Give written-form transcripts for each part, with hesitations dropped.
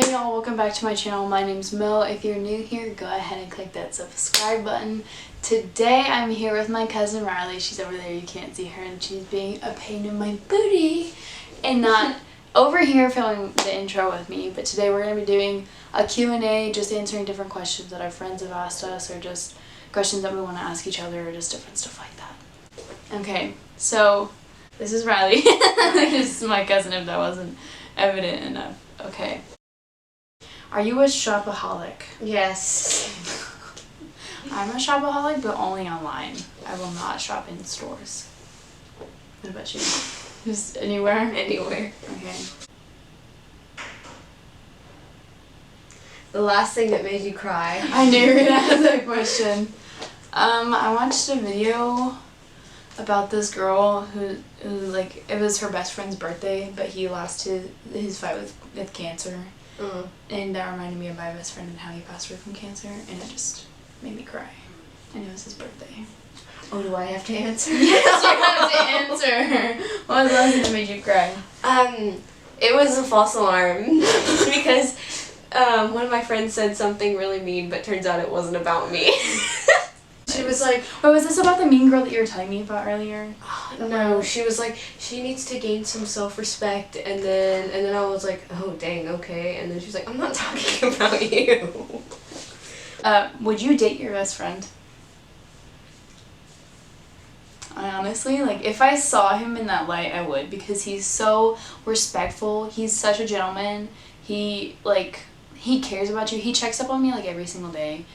Hey y'all, welcome back to my channel. My name's Mo. If you're new here, go ahead and click that subscribe button. Today I'm here with my cousin Riley. She's over there, you can't see her, and she's being a pain in my booty and not over here filming the intro with me. But today we're going to be doing a Q&A, just answering different questions that our friends have asked us, or just questions that we want to ask each other, or just different stuff like that. Okay, so this is Riley. This is my cousin if that wasn't evident enough. Okay. Are you a shopaholic? Yes. I'm a shopaholic, but only online. I will not shop in stores. What about you? Just anywhere? Anywhere. Okay. The last thing that made you cry. I knew you were gonna ask that question. I watched a video about this girl who like, it was her best friend's birthday, but he lost his fight with cancer. And that reminded me of my best friend and how he passed away from cancer, and it just made me cry. And it was his birthday. Oh, do I have to answer? Yes, you have to answer. What was the last thing that made you cry? It was a false alarm because one of my friends said something really mean, but turns out it wasn't about me. She was like, wait, was this about the mean girl that you were telling me about earlier? no, she was like, she needs to gain some self-respect, and then I was like, oh dang, okay, and then she was like, I'm not talking about you. Would you date your best friend? I honestly, like, if I saw him in that light, I would, because he's so respectful, he's such a gentleman, he cares about you, he checks up on me, like, every single day.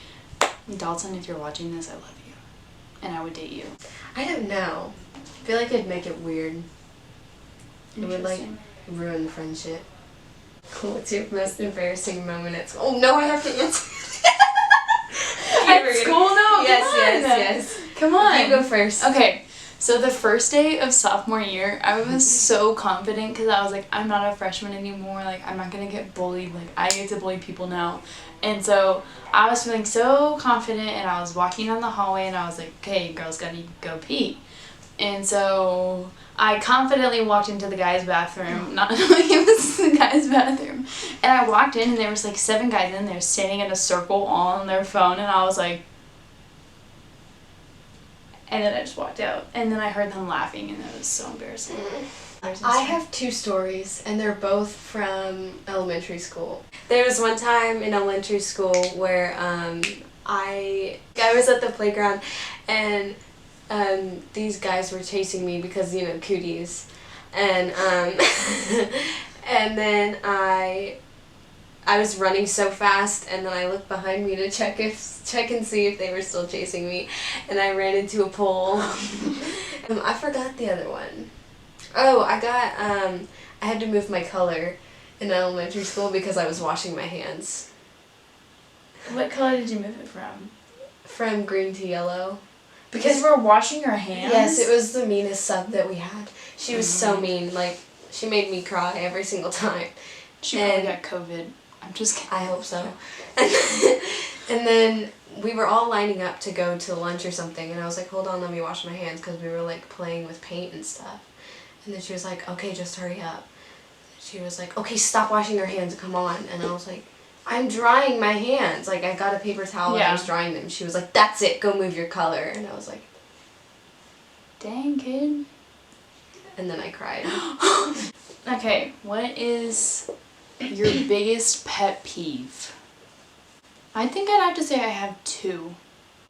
Dalton, if you're watching this, I love you. And I would date you. I don't know. I feel like it'd make it weird. It would, like, ruin the friendship. What's your most embarrassing moment at school? Oh, no, I have to answer. At school, no? Yes. Come on. You go first. Okay. So the first day of sophomore year, I was so confident because I was like, I'm not a freshman anymore. Like, I'm not going to get bullied. Like, I get to bully people now. And so I was feeling so confident, and I was walking down the hallway, and I was like, okay, girls gotta go pee. And so I confidently walked into the guys' bathroom, not knowing it was the guys' bathroom. And I walked in, and there was like 7 guys in there standing in a circle all on their phone, and I was like, and then I just walked out, and then I heard them laughing, and it was so embarrassing. I have 2 stories, and they're both from elementary school. There was one time in elementary school where I was at the playground, and these guys were chasing me because, you know, cooties, and and then I was running so fast, and then I looked behind me to check and see if they were still chasing me, and I ran into a pole. I forgot the other one. Oh, I had to move my color in elementary school because I was washing my hands. What color did you move it from? From green to yellow. Because we're washing our hands? Yes, it was the meanest sub that we had. She was so mean. Like, she made me cry every single time. She probably got COVID. I'm just kidding. I hope so. And then we were all lining up to go to lunch or something, and I was like, hold on, let me wash my hands, because we were, like, playing with paint and stuff. And then she was like, okay, just hurry up. She was like, okay, stop washing your hands, come on. And I was like, I'm drying my hands. Like, I got a paper towel and I was drying them. She was like, that's it, go move your color. And I was like, dang, kid. And then I cried. Okay, what is your biggest pet peeve? I think I'd have to say I have 2.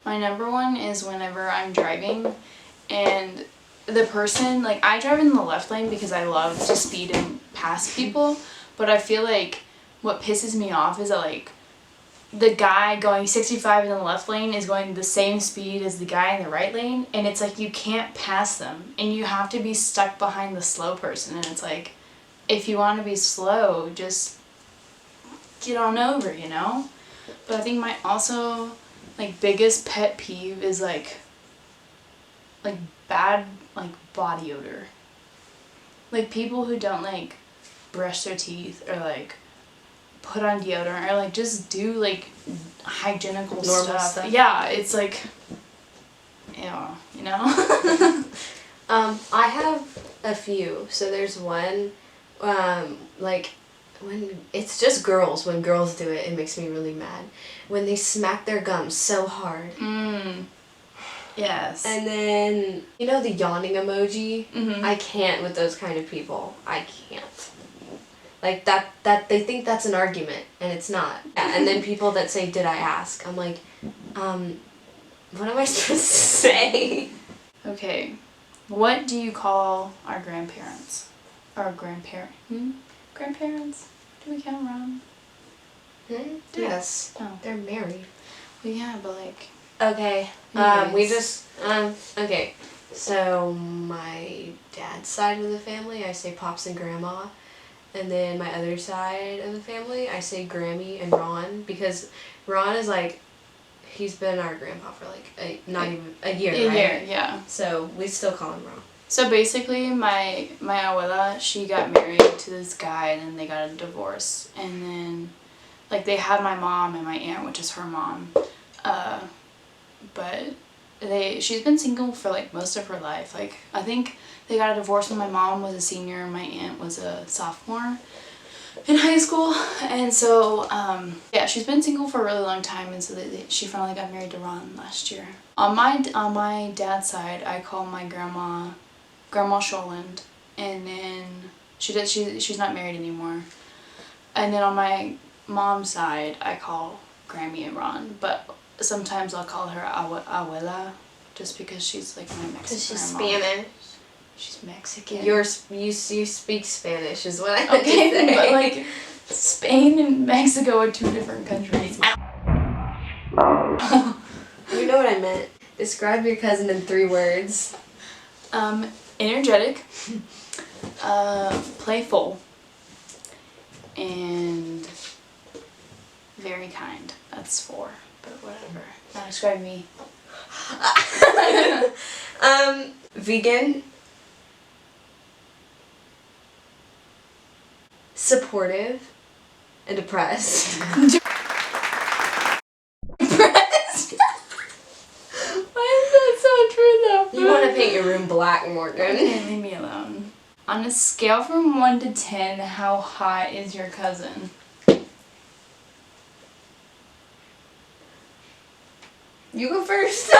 My number one is whenever I'm driving and the person, like, I drive in the left lane because I love to speed and pass people, but I feel like what pisses me off is that, like, the guy going 65 in the left lane is going the same speed as the guy in the right lane, and it's like you can't pass them, and you have to be stuck behind the slow person, and it's like, if you want to be slow, just get on over, you know? But I think my also, like, biggest pet peeve is, like bad, like, body odor. Like, people who don't, like, brush their teeth, or, like, put on deodorant, or, like, just do, like, hygienical normal stuff. Yeah, it's like, ew, you know? I have a few. So there's one, like, when it's just girls, when girls do it, it makes me really mad. When they smack their gums so hard. Yes. And then, you know the yawning emoji? Mm-hmm. I can't with those kind of people. I can't. Like, that they think that's an argument, and it's not. Yeah, and then people that say, did I ask? I'm like, what am I supposed to say? Okay. What do you call our grandparents? Our grandparents? Do we count around? Yes. Oh. They're married. Well, yeah, but like... Okay. Anyways. We just, okay. So, my dad's side of the family, I say Pops and Grandma. And then my other side of the family, I say Grammy and Ron. Because Ron is like, he's been our grandpa for like not even a year, right? A year, yeah. So, we still call him Ron. So basically, my abuela, she got married to this guy, and then they got a divorce. And then, like, they had my mom and my aunt, which is her mom. But she's been single for, like, most of her life. Like, I think they got a divorce when my mom was a senior and my aunt was a sophomore in high school. And so, yeah, she's been single for a really long time, and so she finally got married to Ron last year. On my dad's side, I call my Grandma Sholand, and then she's not married anymore. And then on my mom's side, I call Grammy and Ron, but sometimes I'll call her abuela, just because she's like my Mexican. Because she's grandma. Spanish. She's Mexican. You speak Spanish is what I meant to Okay, say. but like Spain and Mexico are two different countries. You know what I meant. Describe your cousin in 3 words. Energetic, playful, and very kind. That's 4, but whatever. Now describe me. Vegan. Supportive. And depressed. Why is that so true though? You want to paint your room black, Morgan. Okay, leave me alone. On a scale from 1 to 10, how hot is your cousin? You go first.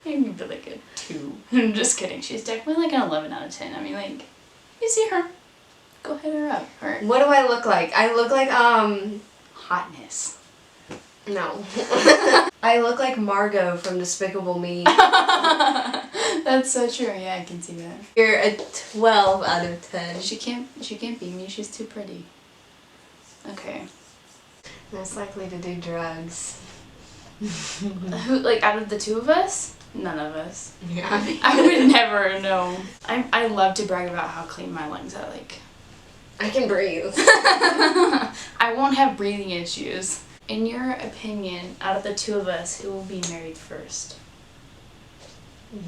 Maybe like a 2. I'm just kidding. She's definitely like an 11 out of 10. I mean, like, you see her, go hit her up. Or What do I look like? I look like, hotness. no. I look like Margot from Despicable Me. That's so true. Yeah, I can see that. You're a 12 out of 10. She can't beat me. She's too pretty. Okay. Most likely to do drugs. Who, like, out of the 2 of us? None of us. Yeah. I would never know. I love to brag about how clean my lungs are. Like, I can breathe. I won't have breathing issues. In your opinion, out of the 2 of us, who will be married first?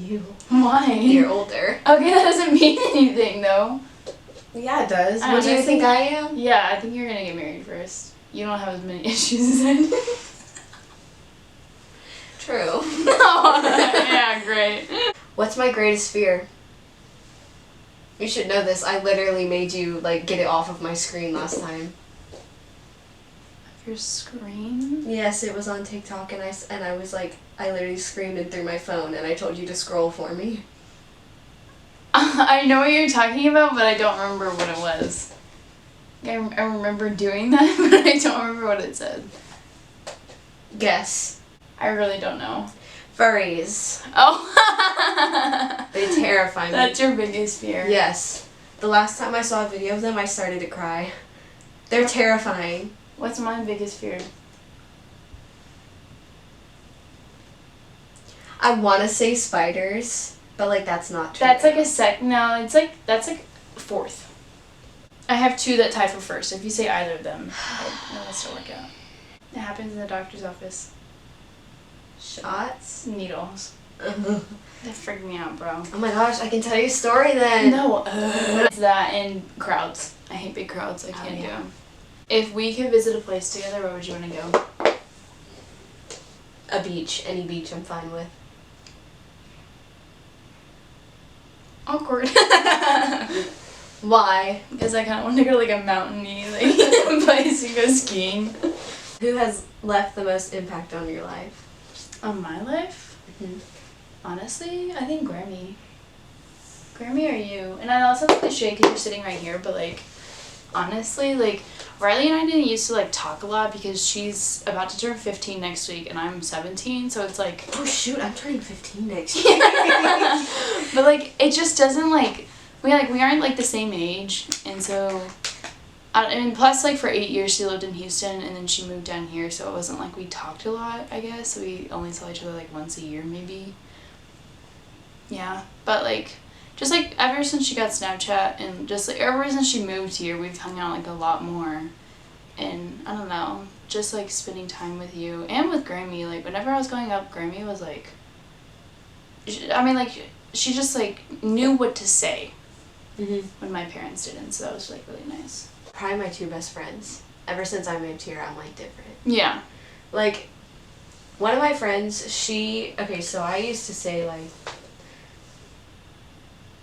You. Why? You're older. Okay, that doesn't mean anything, though. Yeah, it does. I What do you honestly- think I am? Yeah, I think you're gonna get married first. You don't have as many issues as I do. True. Yeah, great. What's my greatest fear? You should know this. I literally made you, like, get it off of my screen last time. Your screen? Yes, it was on TikTok, and I was like, I literally screamed it through my phone, and I told you to scroll for me. I know what you're talking about, but I don't remember what it was. I remember doing that, but I don't remember what it said. Guess. I really don't know. Furries. Oh! They terrify me. That's your biggest fear. Yes. The last time I saw a video of them, I started to cry. They're terrifying. What's my biggest fear? I want to say spiders, but, like, that's not true. That's like a no, that's like 4th. I have 2 that tie for 1st. If you say either of them, it'll still work out. It happens in the doctor's office. Shots? Needles. Oh That freaked me out, bro. my gosh, I can tell you a story then. No, it's that and crowds. I hate big crowds. I can't do them. If we could visit a place together, where would you want to go? A beach. Any beach I'm fine with. Awkward. Why? Because I kind of want to go to like a mountainy like place and go skiing. Who has left the most impact on your life? On my life? Mm-hmm. Honestly, I think Grammy. Grammy or you. And I know it sounds cliche because you're sitting right here, but like, honestly, like, Riley and I didn't used to like talk a lot because she's about to turn 15 next week and I'm 17, so it's like... Oh shoot, I'm turning 15 next year. But like, it just doesn't like, we aren't like the same age, and so... I mean, plus, like, for 8 years she lived in Houston, and then she moved down here, so it wasn't like we talked a lot, I guess. We only saw each other, like, once a year, maybe. Yeah. But, like, just, like, ever since she got Snapchat, and just, like, ever since she moved here, we've hung out, like, a lot more. And, I don't know, just, like, spending time with you, and with Grammy. Like, whenever I was growing up, Grammy was, like... I mean, like, she just, like, knew what to say. Mm-hmm. When my parents didn't, so that was, like, really nice. Probably my two best friends. Ever since I moved here, I'm like different. Yeah. Like, one of my friends, okay, so I used to say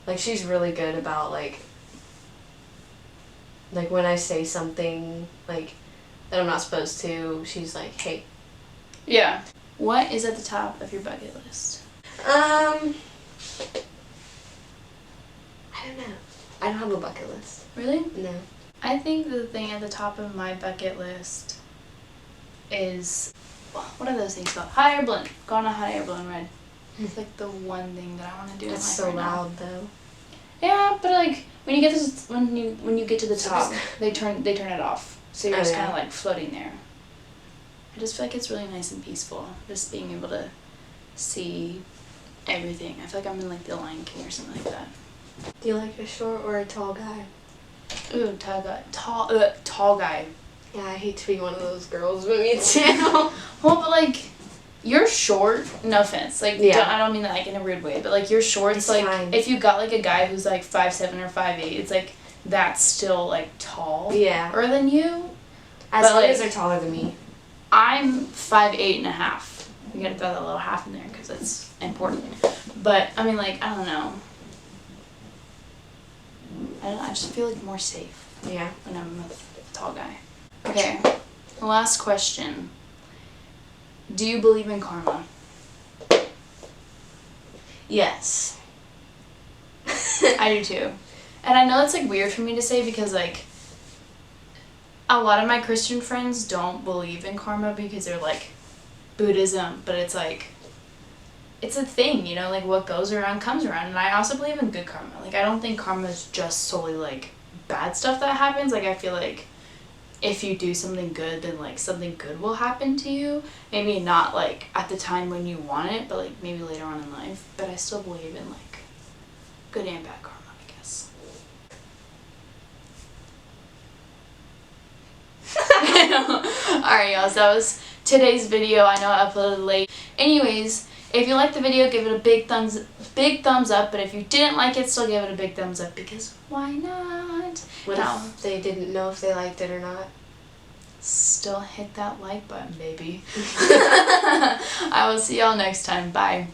like she's really good about like when I say something like that I'm not supposed to, she's like, hey. Yeah. What is at the top of your bucket list? I don't know. I don't have a bucket list. Really? No. I think the thing at the top of my bucket list is, what are those things called? Hot air balloon. Go on a hot air balloon ride. It's like the one thing that I want to do. It's in so life right loud now. though. Yeah, but like when you get when you get to the top, they turn it off, so you're just kind of like floating there. I just feel like it's really nice and peaceful, just being able to see everything. I feel like I'm in like the Lion King or something like that. Do you like a short or a tall guy? Ooh, tall guy. Yeah, I hate to be one of those girls, but me too. Well, but like, you're short. No offense. Like, yeah. I don't mean that like in a rude way, but like you're short. It's like fine. If you got like a guy who's like 5'7" or 5'8", it's like that's still like tall. Yeah. Or than you. As long as they're taller than me. I'm 5'8.5". You gotta throw that little half in there because it's important. But I mean, like, I don't know. I just feel like more safe. Yeah. When I'm with a tall guy. Okay. Last question. Do you believe in karma? Yes. I do too. And I know it's like weird for me to say because like a lot of my Christian friends don't believe in karma because they're like Buddhism, but it's like it's a thing, you know, like what goes around comes around. And I also believe in good karma. Like I don't think karma is just solely like bad stuff that happens. Like I feel like if you do something good, then like something good will happen to you. Maybe not like at the time when you want it, but like maybe later on in life. But I still believe in like good and bad karma, I guess. Alright y'all, so that was today's video. I know I uploaded late. Anyways, if you liked the video, give it a big thumbs up. But if you didn't like it, still give it a big thumbs up because why not? What if they didn't know if they liked it or not? Still hit that like button, baby. I will see y'all next time. Bye.